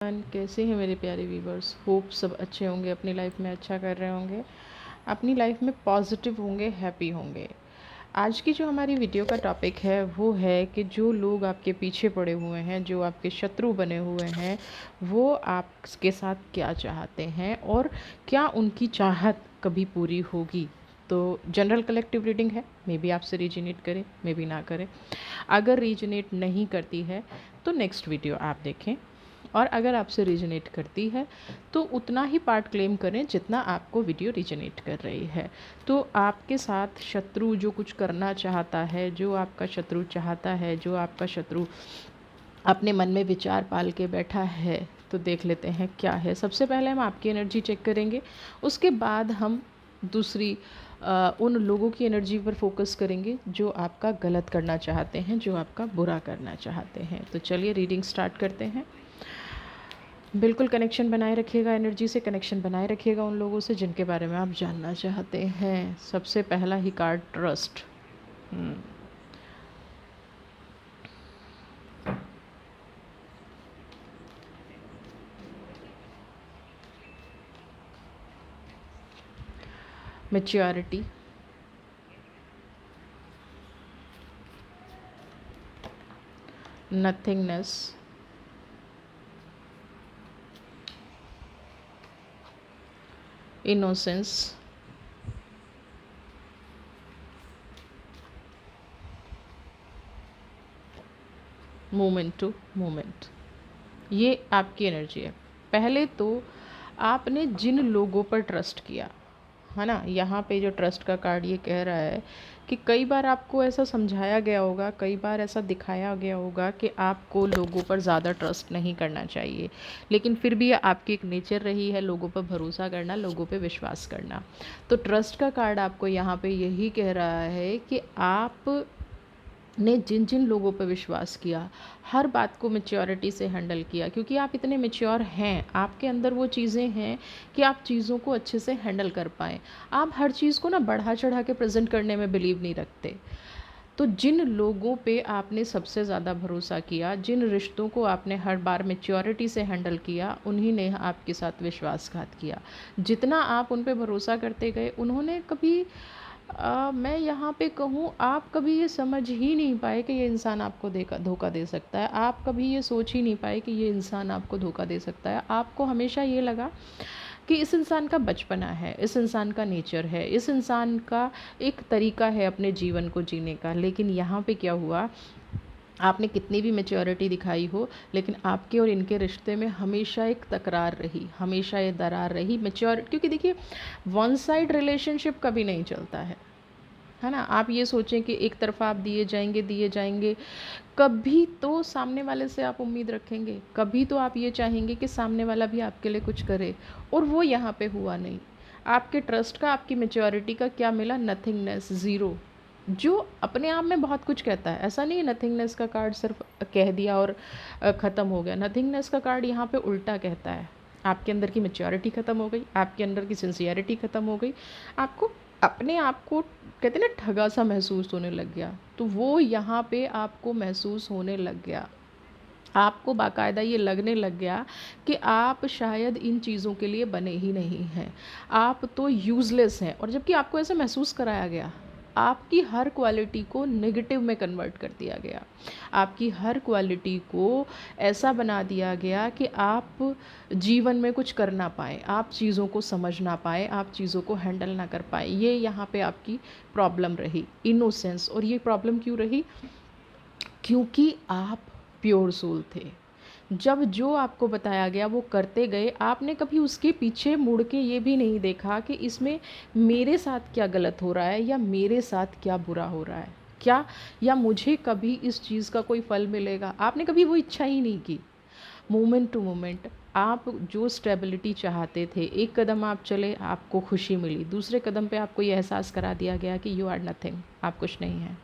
कैसे हैं मेरे प्यारे व्यूवर्स। होप सब अच्छे होंगे, अपनी लाइफ में अच्छा कर रहे होंगे, अपनी लाइफ में पॉजिटिव होंगे, हैप्पी होंगे। आज की जो हमारी वीडियो का टॉपिक है वो है कि जो लोग आपके पीछे पड़े हुए हैं, जो आपके शत्रु बने हुए हैं, वो आपके साथ क्या चाहते हैं और क्या उनकी चाहत कभी पूरी होगी। तो जनरल कलेक्टिव रीडिंग है, मे बी आपसे रीजनेट करे, मे बी ना करे। अगर रीजनेट नहीं करती है तो नेक्स्ट वीडियो आप देखें, और अगर आपसे रीजनेट करती है तो उतना ही पार्ट क्लेम करें जितना आपको वीडियो रीजनेट कर रही है। तो आपके साथ शत्रु जो कुछ करना चाहता है, जो आपका शत्रु चाहता है, जो आपका शत्रु अपने मन में विचार पाल के बैठा है, तो देख लेते हैं क्या है। सबसे पहले हम आपकी एनर्जी चेक करेंगे, उसके बाद हम दूसरी उन लोगों की एनर्जी पर फोकस करेंगे जो आपका गलत करना चाहते हैं, जो आपका बुरा करना चाहते हैं। तो चलिए रीडिंग स्टार्ट करते हैं। बिल्कुल कनेक्शन बनाए रखिएगा, एनर्जी से कनेक्शन बनाए रखिएगा उन लोगों से जिनके बारे में आप जानना चाहते हैं। सबसे पहला ही card trust. Maturity, nothingness, innocence, moment to moment. ये आपकी एनर्जी है। पहले तो आपने जिन लोगों पर ट्रस्ट किया है ना, यहाँ पे जो ट्रस्ट का कार्ड ये कह रहा है कि कई बार आपको ऐसा समझाया गया होगा, कई बार ऐसा दिखाया गया होगा कि आपको लोगों पर ज़्यादा ट्रस्ट नहीं करना चाहिए, लेकिन फिर भी आपकी एक नेचर रही है लोगों पर भरोसा करना, लोगों पे विश्वास करना। तो ट्रस्ट का कार्ड आपको यहाँ पे यही कह रहा है कि आप ने जिन जिन लोगों पर विश्वास किया, हर बात को मैच्योरिटी से हैंडल किया, क्योंकि आप इतने मैच्योर हैं, आपके अंदर वो चीज़ें हैं कि आप चीज़ों को अच्छे से हैंडल कर पाएँ। आप हर चीज़ को ना बढ़ा चढ़ा के प्रेजेंट करने में बिलीव नहीं रखते। तो जिन लोगों पे आपने सबसे ज़्यादा भरोसा किया, जिन रिश्तों को आपने हर बार मैच्योरिटी से हैंडल किया, उन्हीं ने आपके साथ विश्वासघात किया। जितना आप उन पे भरोसा करते गए, उन्होंने कभी मैं यहाँ पे कहूँ, आप कभी ये समझ ही नहीं पाए कि ये इंसान आपको धोखा दे सकता है। आप कभी ये सोच ही नहीं पाए कि ये इंसान आपको धोखा दे सकता है। आपको हमेशा ये लगा कि इस इंसान का बचपना है, इस इंसान का नेचर है, इस इंसान का एक तरीका है अपने जीवन को जीने का। लेकिन यहाँ पे क्या हुआ, आपने कितनी भी मैच्योरिटी दिखाई हो, लेकिन आपके और इनके रिश्ते में हमेशा एक तकरार रही, हमेशा ये दरार रही। मैच्योर, क्योंकि देखिए वन साइड रिलेशनशिप कभी नहीं चलता है ना। आप ये सोचें कि एक तरफा आप दिए जाएंगे, कभी तो सामने वाले से आप उम्मीद रखेंगे, कभी तो आप ये चाहेंगे कि सामने वाला भी आपके लिए कुछ करे, और वो यहाँ पे हुआ नहीं। आपके ट्रस्ट का, आपकी मैच्योरिटी का क्या मिला? Nothingness, zero. जो अपने आप में बहुत कुछ कहता है, ऐसा नहीं है नथिंगनेस का कार्ड सिर्फ कह दिया और ख़त्म हो गया। नथिंगनेस का कार्ड यहाँ पे उल्टा कहता है, आपके अंदर की मैच्योरिटी ख़त्म हो गई, आपके अंदर की सिंसियरिटी ख़त्म हो गई, आपको अपने आप को कहते हैं ना ठगा सा महसूस होने लग गया। तो वो यहाँ पे आपको महसूस होने लग गया, आपको बाकायदा ये लगने लग गया कि आप शायद इन चीज़ों के लिए बने ही नहीं हैं, आप तो यूज़लेस हैं। और जबकि आपको ऐसा महसूस कराया गया, आपकी हर क्वालिटी को नेगेटिव में कन्वर्ट कर दिया गया, आपकी हर क्वालिटी को ऐसा बना दिया गया कि आप जीवन में कुछ कर ना पाएँ, आप चीज़ों को समझ ना पाएँ, आप चीज़ों को हैंडल ना कर पाएँ। ये यहाँ पे आपकी प्रॉब्लम रही, इनोसेंस। और ये प्रॉब्लम क्यों रही? क्योंकि आप प्योर सोल थे। जब जो आपको बताया गया वो करते गए, आपने कभी उसके पीछे मुड़ के ये भी नहीं देखा कि इसमें मेरे साथ क्या गलत हो रहा है, या मेरे साथ क्या बुरा हो रहा है, क्या या मुझे कभी इस चीज़ का कोई फल मिलेगा। आपने कभी वो इच्छा ही नहीं की। मोमेंट टू मोमेंट आप जो स्टेबिलिटी चाहते थे, एक कदम आप चले, आपको खुशी मिली, दूसरे कदम पे आपको ये एहसास करा दिया गया कि यू आर नथिंग, आप कुछ नहीं हैं।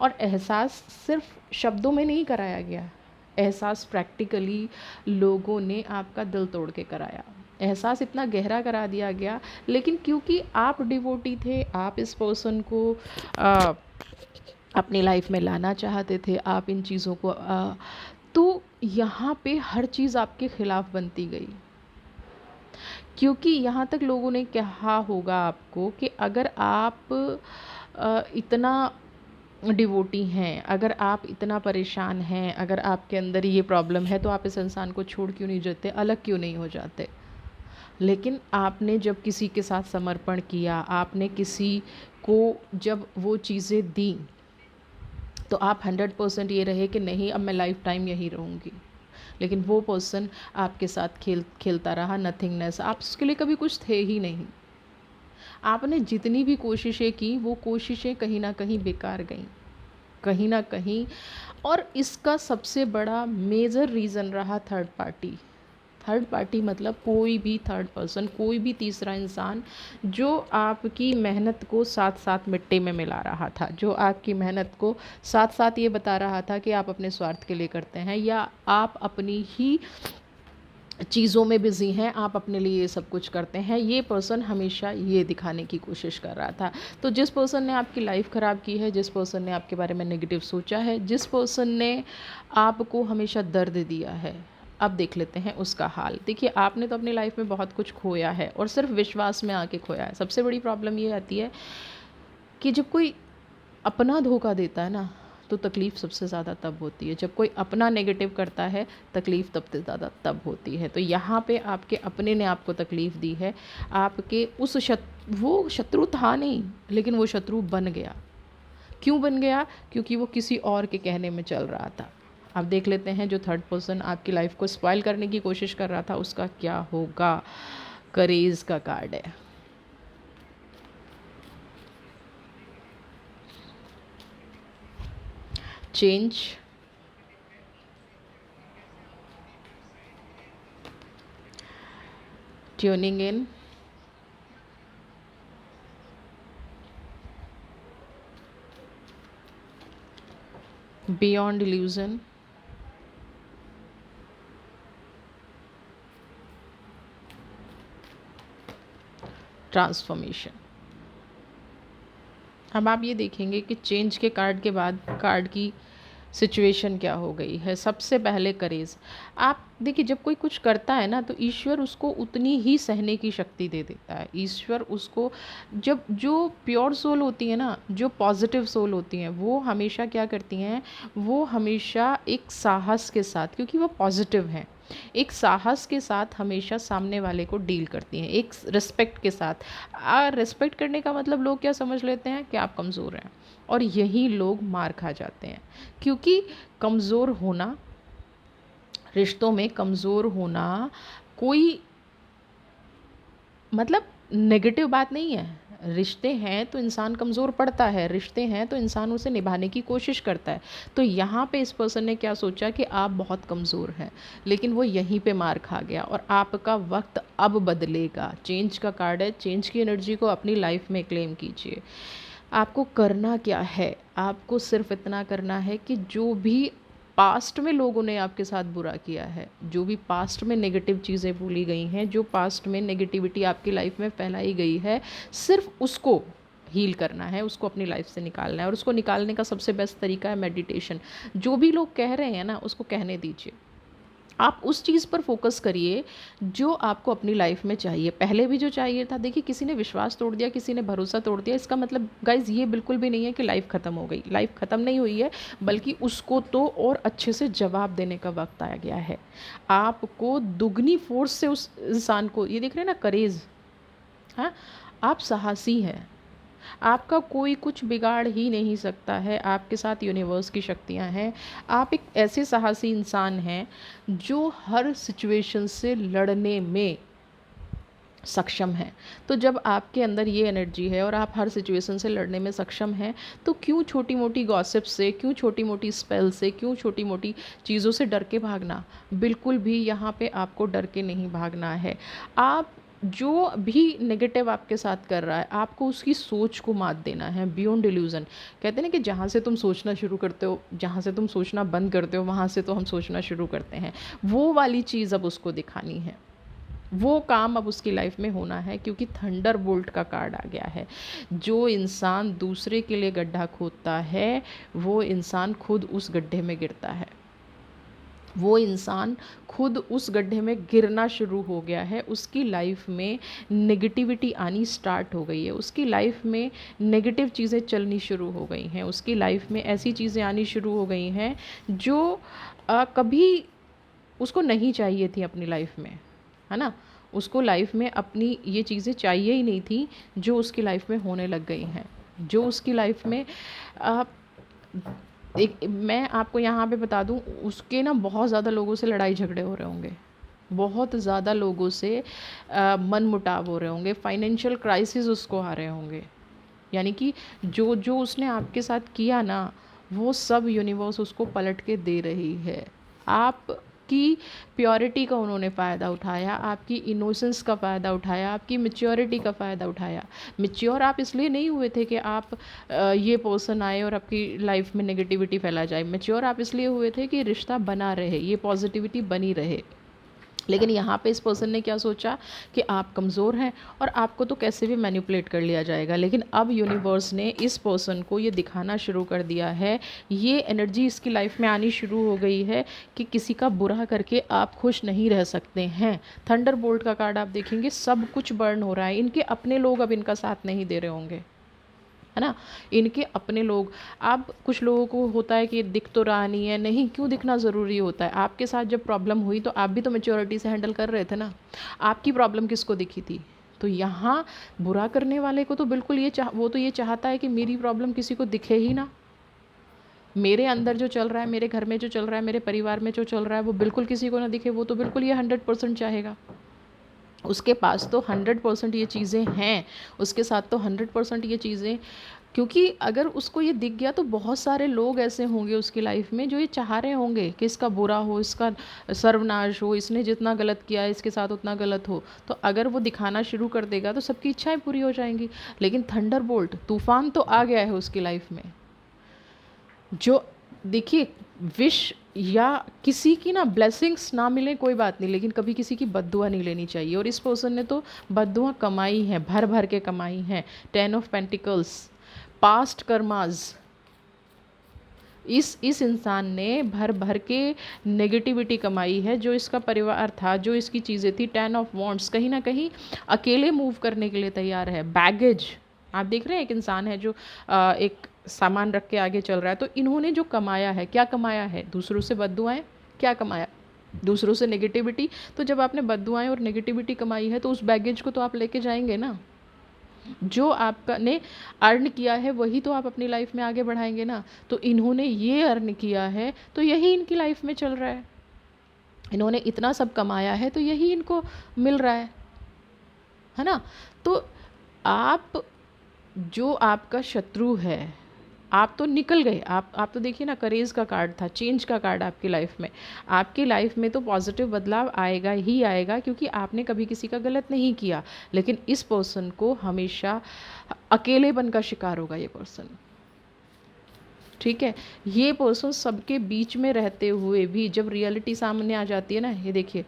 और एहसास सिर्फ शब्दों में नहीं कराया गया, एहसास प्रैक्टिकली लोगों ने आपका दिल तोड़ के कराया। एहसास इतना गहरा करा दिया गया, लेकिन क्योंकि आप डिवोटी थे, आप इस पर्सन को अपनी लाइफ में लाना चाहते थे, आप इन चीज़ों को तो यहाँ पे हर चीज़ आपके खिलाफ बनती गई, क्योंकि यहाँ तक लोगों ने कहा होगा आपको कि अगर आप इतना डिवोटी हैं, अगर आप इतना परेशान हैं, अगर आपके अंदर ये प्रॉब्लम है, तो आप इस इंसान को छोड़ क्यों नहीं जाते, अलग क्यों नहीं हो जाते। लेकिन आपने जब किसी के साथ समर्पण किया, आपने किसी को जब वो चीज़ें दी, तो आप 100% ये रहे कि नहीं, अब मैं लाइफ टाइम यही रहूँगी। लेकिन वो पर्सन आपके साथ खेलता रहा, नथिंगनेस, आप उसके लिए कभी कुछ थे ही नहीं। आपने जितनी भी कोशिशें की, वो कोशिशें कहीं ना कहीं बेकार गईं, कहीं ना कहीं। और इसका सबसे बड़ा मेजर रीज़न रहा थर्ड पार्टी। थर्ड पार्टी मतलब कोई भी थर्ड पर्सन, कोई भी तीसरा इंसान जो आपकी मेहनत को साथ साथ मिट्टी में मिला रहा था, जो आपकी मेहनत को साथ साथ ये बता रहा था कि आप अपने स्वार्थ के लिए करते हैं, या आप अपनी ही चीज़ों में बिज़ी हैं, आप अपने लिए ये सब कुछ करते हैं। ये पर्सन हमेशा ये दिखाने की कोशिश कर रहा था। तो जिस पर्सन ने आपकी लाइफ ख़राब की है, जिस पर्सन ने आपके बारे में नेगेटिव सोचा है, जिस पर्सन ने आपको हमेशा दर्द दिया है, अब देख लेते हैं उसका हाल। देखिए, आपने तो अपनी लाइफ में बहुत कुछ खोया है, और सिर्फ विश्वास में आके खोया है। सबसे बड़ी प्रॉब्लम ये आती है कि जब कोई अपना धोखा देता है ना, तो तकलीफ़ सबसे ज़्यादा तब होती है। जब कोई अपना नेगेटिव करता है, तकलीफ़ तब से ज़्यादा तब होती है। तो यहाँ पे आपके अपने ने आपको तकलीफ़ दी है। आपके उस वो शत्रु था नहीं, लेकिन वो शत्रु बन गया। क्यों बन गया? क्योंकि वो किसी और के कहने में चल रहा था। अब देख लेते हैं जो थर्ड पर्सन आपकी लाइफ को स्पॉइल करने की कोशिश कर रहा था, उसका क्या होगा। करेज का कार्ड है। Change, tuning in, beyond illusion, transformation. अब आप ये देखेंगे कि चेंज के कार्ड के बाद कार्ड की सिचुएशन क्या हो गई है। सबसे पहले करेज। आप देखिए, जब कोई कुछ करता है ना, तो ईश्वर उसको उतनी ही सहने की शक्ति दे देता है। ईश्वर उसको, जब जो प्योर सोल होती है ना, जो पॉजिटिव सोल होती हैं, वो हमेशा क्या करती हैं, वो हमेशा एक साहस के साथ, क्योंकि वो पॉजिटिव हैं, एक साहस के साथ हमेशा सामने वाले को डील करती हैं, एक रिस्पेक्ट के साथ। रिस्पेक्ट करने का मतलब लोग क्या समझ लेते हैं कि आप कमज़ोर हैं, और यही लोग मार खा जाते हैं। क्योंकि कमज़ोर होना, रिश्तों में कमज़ोर होना कोई मतलब नेगेटिव बात नहीं है। रिश्ते हैं तो इंसान कमज़ोर पड़ता है, रिश्ते हैं तो इंसान उसे निभाने की कोशिश करता है। तो यहाँ पे इस पर्सन ने क्या सोचा कि आप बहुत कमज़ोर हैं, लेकिन वो यहीं पे मार खा गया, और आपका वक्त अब बदलेगा। चेंज का कार्ड है। चेंज की एनर्जी को अपनी लाइफ में क्लेम कीजिए। आपको करना क्या है? आपको सिर्फ इतना करना है कि जो भी पास्ट में लोगों ने आपके साथ बुरा किया है, जो भी पास्ट में नेगेटिव चीज़ें बोली गई हैं, जो पास्ट में नेगेटिविटी आपकी लाइफ में फैलाई गई है, सिर्फ उसको हील करना है, उसको अपनी लाइफ से निकालना है। और उसको निकालने का सबसे बेस्ट तरीका है मेडिटेशन। जो भी लोग कह रहे हैं ना, उसको कहने दीजिए। आप उस चीज़ पर फोकस करिए जो आपको अपनी लाइफ में चाहिए। पहले भी जो चाहिए था, देखिए, किसी ने विश्वास तोड़ दिया, किसी ने भरोसा तोड़ दिया, इसका मतलब गाइज ये बिल्कुल भी नहीं है कि लाइफ ख़त्म हो गई। लाइफ ख़त्म नहीं हुई है, बल्कि उसको तो और अच्छे से जवाब देने का वक्त आ गया है। आपको दुगनी फोर्स से उस इंसान को, ये देख रहे हैं ना, करेज। हाँ, आप साहसी हैं, आपका कोई कुछ बिगाड़ ही नहीं सकता है। आपके साथ यूनिवर्स की शक्तियाँ हैं। आप एक ऐसे साहसी इंसान हैं जो हर सिचुएशन से लड़ने में सक्षम हैं। तो जब आपके अंदर ये एनर्जी है और आप हर सिचुएशन से लड़ने में सक्षम हैं, तो क्यों छोटी मोटी गॉसिप से, क्यों छोटी मोटी स्पेल से, क्यों छोटी मोटी चीज़ों से डर के भागना? बिल्कुल भी यहाँ पे आपको डर के नहीं भागना है। आप जो भी नेगेटिव आपके साथ कर रहा है, आपको उसकी सोच को मात देना है। Beyond illusion. कहते हैं ना कि जहाँ से तुम सोचना शुरू करते हो, जहाँ से तुम सोचना बंद करते हो, वहाँ से तो हम सोचना शुरू करते हैं। वो वाली चीज़ अब उसको दिखानी है, वो काम अब उसकी लाइफ में होना है, क्योंकि थंडर बोल्ट का कार्ड आ गया है। जो इंसान दूसरे के लिए गड्ढा खोदता है, वो इंसान खुद उस गड्ढे में गिरता है। वो इंसान खुद उस गड्ढे में गिरना शुरू हो गया है, उसकी लाइफ में नेगेटिविटी आनी स्टार्ट हो गई है, उसकी लाइफ में नेगेटिव चीज़ें चलनी शुरू हो गई हैं, उसकी लाइफ में ऐसी चीज़ें आनी शुरू हो गई हैं जो कभी उसको नहीं चाहिए थी अपनी लाइफ में, है ना। उसको लाइफ में अपनी ये चीज़ें चाहिए ही नहीं थी जो उसकी लाइफ में होने लग गई हैं, जो उसकी लाइफ में आ, एक मैं आपको यहाँ पे बता दूँ, उसके ना बहुत ज़्यादा लोगों से लड़ाई झगड़े हो रहे होंगे, बहुत ज़्यादा लोगों से मन मुटाव हो रहे होंगे, फाइनेंशियल क्राइसिस उसको आ रहे होंगे। यानी कि जो जो उसने आपके साथ किया ना, वो सब यूनिवर्स उसको पलट के दे रही है। आपकी प्योरिटी का उन्होंने फ़ायदा उठाया, आपकी इनोसेंस का फ़ायदा उठाया, आपकी मैच्योरिटी का फ़ायदा उठाया। मैच्योर आप इसलिए नहीं हुए थे कि आप ये पर्सन आए और आपकी लाइफ में नेगेटिविटी फैला जाए। मैच्योर आप इसलिए हुए थे कि रिश्ता बना रहे, ये पॉजिटिविटी बनी रहे। लेकिन यहाँ पे इस पर्सन ने क्या सोचा कि आप कमज़ोर हैं और आपको तो कैसे भी मैनिपुलेट कर लिया जाएगा। लेकिन अब यूनिवर्स ने इस पर्सन को ये दिखाना शुरू कर दिया है, ये एनर्जी इसकी लाइफ में आनी शुरू हो गई है कि किसी का बुरा करके आप खुश नहीं रह सकते हैं। थंडर बोल्ट का कार्ड आप देखेंगे, सब कुछ बर्न हो रहा है, इनके अपने लोग अब इनका साथ नहीं दे रहे होंगे, है ना। इनके अपने लोग, अब कुछ लोगों को होता है कि दिख तो रहा नहीं है, नहीं, क्यों दिखना ज़रूरी होता है। आपके साथ जब प्रॉब्लम हुई तो आप भी तो मेच्योरिटी से हैंडल कर रहे थे ना, आपकी प्रॉब्लम किसको दिखी थी। तो यहाँ बुरा करने वाले को तो बिल्कुल वो तो ये चाहता है कि मेरी प्रॉब्लम किसी को दिखे ही ना, मेरे अंदर जो चल रहा है, मेरे घर में जो चल रहा है, मेरे परिवार में जो चल रहा है, वो बिल्कुल किसी को ना दिखे। वो तो बिल्कुल ये 100% चाहेगा। उसके पास तो 100% ये चीज़ें हैं, उसके साथ तो 100% ये चीज़ें, क्योंकि अगर उसको ये दिख गया तो बहुत सारे लोग ऐसे होंगे उसकी लाइफ में जो ये चाह रहे होंगे कि इसका बुरा हो, इसका सर्वनाश हो, इसने जितना गलत किया है इसके साथ उतना गलत हो। तो अगर वो दिखाना शुरू कर देगा तो सबकी इच्छाएं पूरी हो जाएंगी। लेकिन थंडरबोल्ट तूफान तो आ गया है उसकी लाइफ में, जो देखिए, विश या किसी की ना ब्लेसिंग्स ना मिले कोई बात नहीं, लेकिन कभी किसी की बद्दुआ नहीं लेनी चाहिए। और इस पर्सन ने तो बद्दुआ कमाई है, भर भर के कमाई है। 10 ऑफ पेंटिकल्स, पास्ट कर्माज, इस इंसान ने भर भर के नेगेटिविटी कमाई है। जो इसका परिवार था, जो इसकी चीज़ें थी, 10 ऑफ वॉन्ड्स, कहीं ना कहीं अकेले मूव करने के लिए तैयार है। बैगेज, आप देख रहे हैं एक इंसान है जो एक सामान रख के आगे चल रहा है। तो इन्होंने जो कमाया है, क्या कमाया है, दूसरों से बद्दुआएं, क्या कमाया, दूसरों से नेगेटिविटी। तो जब आपने बद्दुआएं और नेगेटिविटी कमाई है तो उस बैगेज को तो आप लेके जाएंगे ना, जो आपका ने अर्न किया है वही तो आप अपनी लाइफ में आगे बढ़ाएंगे ना। तो इन्होंने ये अर्न किया है तो यही इनकी लाइफ में चल रहा है, इन्होंने इतना सब कमाया है तो यही इनको मिल रहा है ना। तो आप, जो आपका शत्रु है, आप तो निकल गए। आप तो देखिए ना, करेज का कार्ड था, चेंज का कार्ड आपकी लाइफ में। आपकी लाइफ में तो पॉजिटिव बदलाव आएगा ही आएगा, क्योंकि आपने कभी किसी का गलत नहीं किया। लेकिन इस पर्सन को हमेशा अकेलेपन का शिकार होगा ये पर्सन, ठीक है। ये पर्सन सबके बीच में रहते हुए भी जब रियलिटी सामने आ जाती है ना, ये देखिए,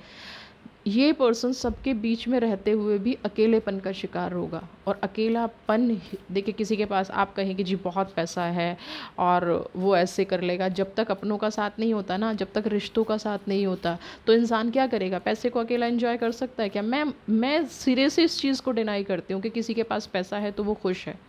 ये पर्सन सबके बीच में रहते हुए भी अकेलेपन का शिकार होगा। और अकेलापन, देखिए, किसी के पास आप कहें कि जी बहुत पैसा है और वो ऐसे कर लेगा, जब तक अपनों का साथ नहीं होता ना, जब तक रिश्तों का साथ नहीं होता, तो इंसान क्या करेगा, पैसे को अकेला एंजॉय कर सकता है क्या। मैं सिरे से इस चीज़ को डिनाई करती हूँ कि किसी के पास पैसा है तो वो खुश है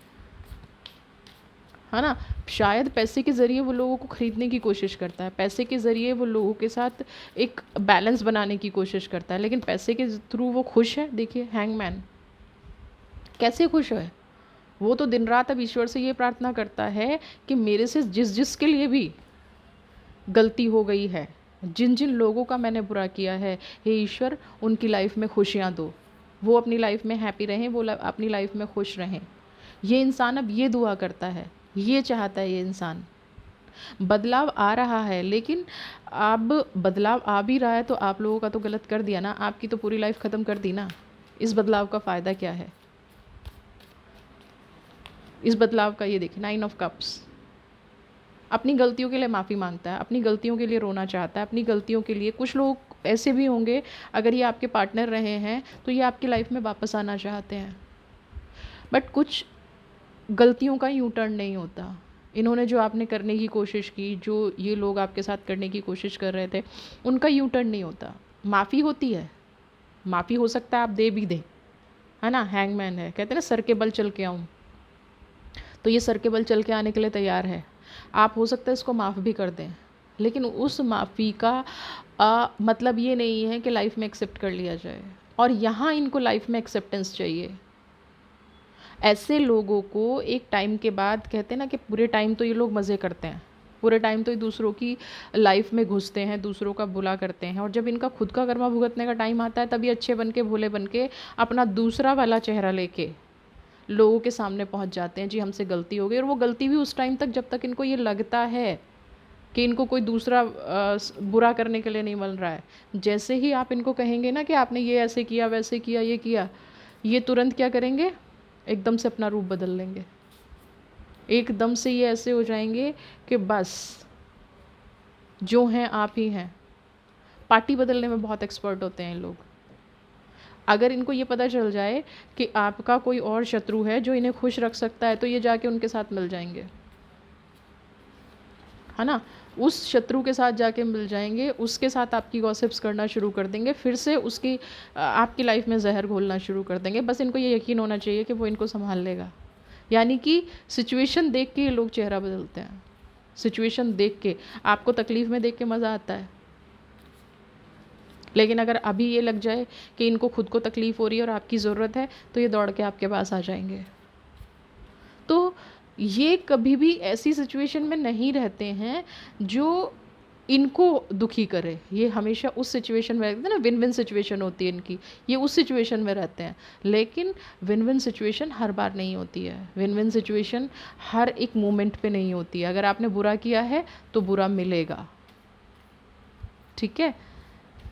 ना। शायद पैसे के ज़रिए वो लोगों को ख़रीदने की कोशिश करता है, पैसे के ज़रिए वो लोगों के साथ एक बैलेंस बनाने की कोशिश करता है, लेकिन पैसे के थ्रू वो खुश है। देखिए हैंगमैन कैसे खुश है, वो तो दिन रात अब ईश्वर से ये प्रार्थना करता है कि मेरे से जिसके लिए भी गलती हो गई है, जिन जिन लोगों का मैंने बुरा किया है, हे ईश्वर उनकी लाइफ में खुशियाँ दो, वो अपनी लाइफ में हैप्पी रहें, वो अपनी लाइफ में खुश रहें। ये इंसान अब ये दुआ करता है, ये चाहता है ये इंसान। बदलाव आ रहा है, लेकिन अब बदलाव आ भी रहा है तो आप लोगों का तो गलत कर दिया ना, आपकी तो पूरी लाइफ ख़त्म कर दी ना। इस बदलाव का फ़ायदा क्या है, इस बदलाव का ये देखिए, 9 ऑफ कप्स, अपनी गलतियों के लिए माफ़ी मांगता है, अपनी गलतियों के लिए रोना चाहता है, अपनी गलतियों के लिए। कुछ लोग ऐसे भी होंगे, अगर ये आपके पार्टनर रहे हैं तो ये आपकी लाइफ में वापस आना चाहते हैं, बट कुछ गलतियों का यू टर्न नहीं होता। इन्होंने जो आपने करने की कोशिश की, जो ये लोग आपके साथ करने की कोशिश कर रहे थे, उनका यू टर्न नहीं होता। माफ़ी होती है, माफ़ी हो सकता है आप दे भी दें, है ना। हैंगमैन है, कहते हैं ना सर के बल चल के आऊँ, तो ये सर के बल चल के आने के लिए तैयार है। आप हो सकता है इसको माफ़ भी कर दें, लेकिन उस माफ़ी का मतलब ये नहीं है कि लाइफ में एक्सेप्ट कर लिया जाए। और यहाँ इनको लाइफ में एक्सेप्टेंस चाहिए। ऐसे लोगों को एक टाइम के बाद, कहते हैं ना कि पूरे टाइम तो ये लोग मज़े करते हैं, पूरे टाइम तो ये दूसरों की लाइफ में घुसते हैं, दूसरों का बुरा करते हैं, और जब इनका खुद का कर्मा भुगतने का टाइम आता है तभी अच्छे बन के, भोले बन के, अपना दूसरा वाला चेहरा लेके लोगों के सामने पहुंच जाते हैं, जी हमसे गलती हो गई। और वो गलती भी उस टाइम तक जब तक इनको ये लगता है कि इनको कोई दूसरा बुरा करने के लिए नहीं मिल रहा है। जैसे ही आप इनको कहेंगे ना कि आपने ये ऐसे किया, वैसे किया, ये किया, ये तुरंत क्या करेंगे, एकदम से अपना रूप बदल लेंगे। एकदम से ये ऐसे हो जाएंगे कि बस जो हैं आप ही हैं। पार्टी बदलने में बहुत एक्सपर्ट होते हैं लोग। अगर इनको ये पता चल जाए कि आपका कोई और शत्रु है जो इन्हें खुश रख सकता है, तो ये जाके उनके साथ मिल जाएंगे, है ना। उस शत्रु के साथ जाके मिल जाएंगे, उसके साथ आपकी गॉसिप्स करना शुरू कर देंगे, फिर से उसकी आपकी लाइफ में जहर घोलना शुरू कर देंगे। बस इनको ये यकीन होना चाहिए कि वो इनको संभाल लेगा। यानी कि सिचुएशन देख के ये लोग चेहरा बदलते हैं। सिचुएशन देख के, आपको तकलीफ़ में देख के मज़ा आता है, लेकिन अगर अभी ये लग जाए कि इनको खुद को तकलीफ़ हो रही है और आपकी ज़रूरत है, तो ये दौड़ के आपके पास आ जाएंगे। तो ये कभी भी ऐसी सिचुएशन में नहीं रहते हैं जो इनको दुखी करे। ये हमेशा उस सिचुएशन में रहते हैं ना, विन विन सिचुएशन होती है इनकी, ये उस सिचुएशन में रहते हैं। लेकिन विन विन सिचुएशन हर बार नहीं होती है, विन विन सिचुएशन हर एक मोमेंट पे नहीं होती है। अगर आपने बुरा किया है तो बुरा मिलेगा, ठीक है।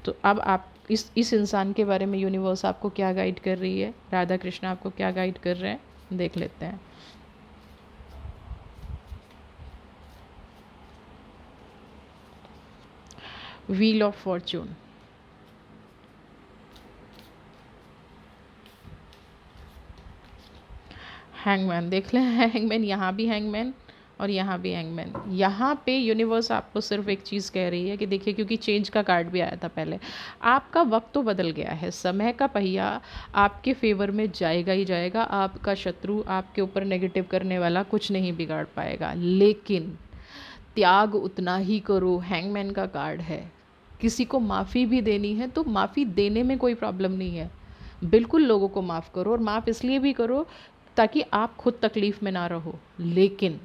तो अब आप इस इंसान के बारे में यूनिवर्स आपको क्या गाइड कर रही है, राधा कृष्ण आपको क्या गाइड कर रहे हैं, देख लेते हैं। व्हील ऑफ फॉर्चून, हैंगमैन, देख लें हैंगमैन, यहाँ भी हैंगमैन और यहाँ भी हैंगमैन। यहाँ पे यूनिवर्स आपको सिर्फ एक चीज़ कह रही है कि देखिए, क्योंकि चेंज का कार्ड भी आया था पहले, आपका वक्त तो बदल गया है, समय का पहिया आपके फेवर में जाएगा ही जाएगा। आपका शत्रु, आपके ऊपर नेगेटिव करने वाला कुछ नहीं बिगाड़ पाएगा, लेकिन त्याग उतना ही करो। हैंगमैन का कार्ड है, किसी को माफ़ी भी देनी है तो माफ़ी देने में कोई प्रॉब्लम नहीं है, बिल्कुल लोगों को माफ़ करो, और माफ़ इसलिए भी करो ताकि आप खुद तकलीफ़ में ना रहो। लेकिन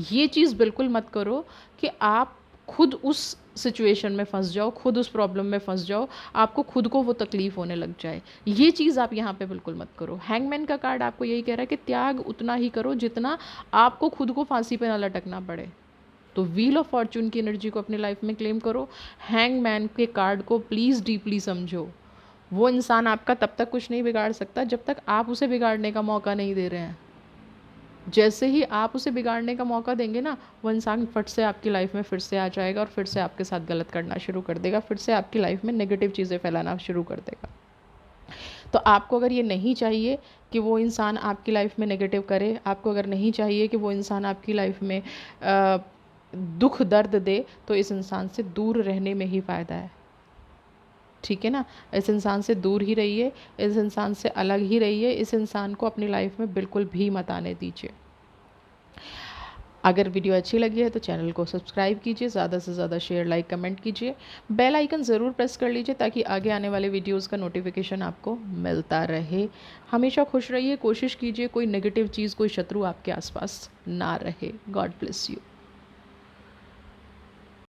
ये चीज़ बिल्कुल मत करो कि आप खुद उस सिचुएशन में फंस जाओ, खुद उस प्रॉब्लम में फंस जाओ, आपको खुद को वो तकलीफ़ होने लग जाए। ये चीज़ आप यहाँ पे बिल्कुल मत करो। हैंगमैन का कार्ड आपको यही कह रहा है कि त्याग उतना ही करो जितना आपको खुद को फांसी पे ना लटकना पड़े। तो व्हील ऑफ फॉर्चून की एनर्जी को अपनी लाइफ में क्लेम करो। हैंगमैन के कार्ड को प्लीज़ डीपली समझो। वो इंसान आपका तब तक कुछ नहीं बिगाड़ सकता जब तक आप उसे बिगाड़ने का मौका नहीं दे रहे हैं। जैसे ही आप उसे बिगाड़ने का मौका देंगे ना, वो इंसान फट से आपकी लाइफ में फिर से आ जाएगा और फिर से आपके साथ गलत करना शुरू कर देगा, फिर से आपकी लाइफ में नेगेटिव चीज़ें फैलाना शुरू कर देगा। तो आपको अगर ये नहीं चाहिए कि वो इंसान आपकी लाइफ में नेगेटिव करे, आपको अगर नहीं चाहिए कि वो इंसान आपकी लाइफ में दुख दर्द दे, तो इस इंसान से दूर रहने में ही फ़ायदा है, ठीक है ना। इस इंसान से दूर ही रहिए, इस इंसान से अलग ही रहिए, इस इंसान को अपनी लाइफ में बिल्कुल भी मत आने दीजिए। अगर वीडियो अच्छी लगी है तो चैनल को सब्सक्राइब कीजिए, ज़्यादा से ज़्यादा शेयर, लाइक, कमेंट कीजिए, बेल आइकन ज़रूर प्रेस कर लीजिए ताकि आगे आने वाले वीडियोज़ का नोटिफिकेशन आपको मिलता रहे। हमेशा खुश रहिए, कोशिश कीजिए कोई नेगेटिव चीज़, कोई शत्रु आपके आसपास ना रहे। God bless you.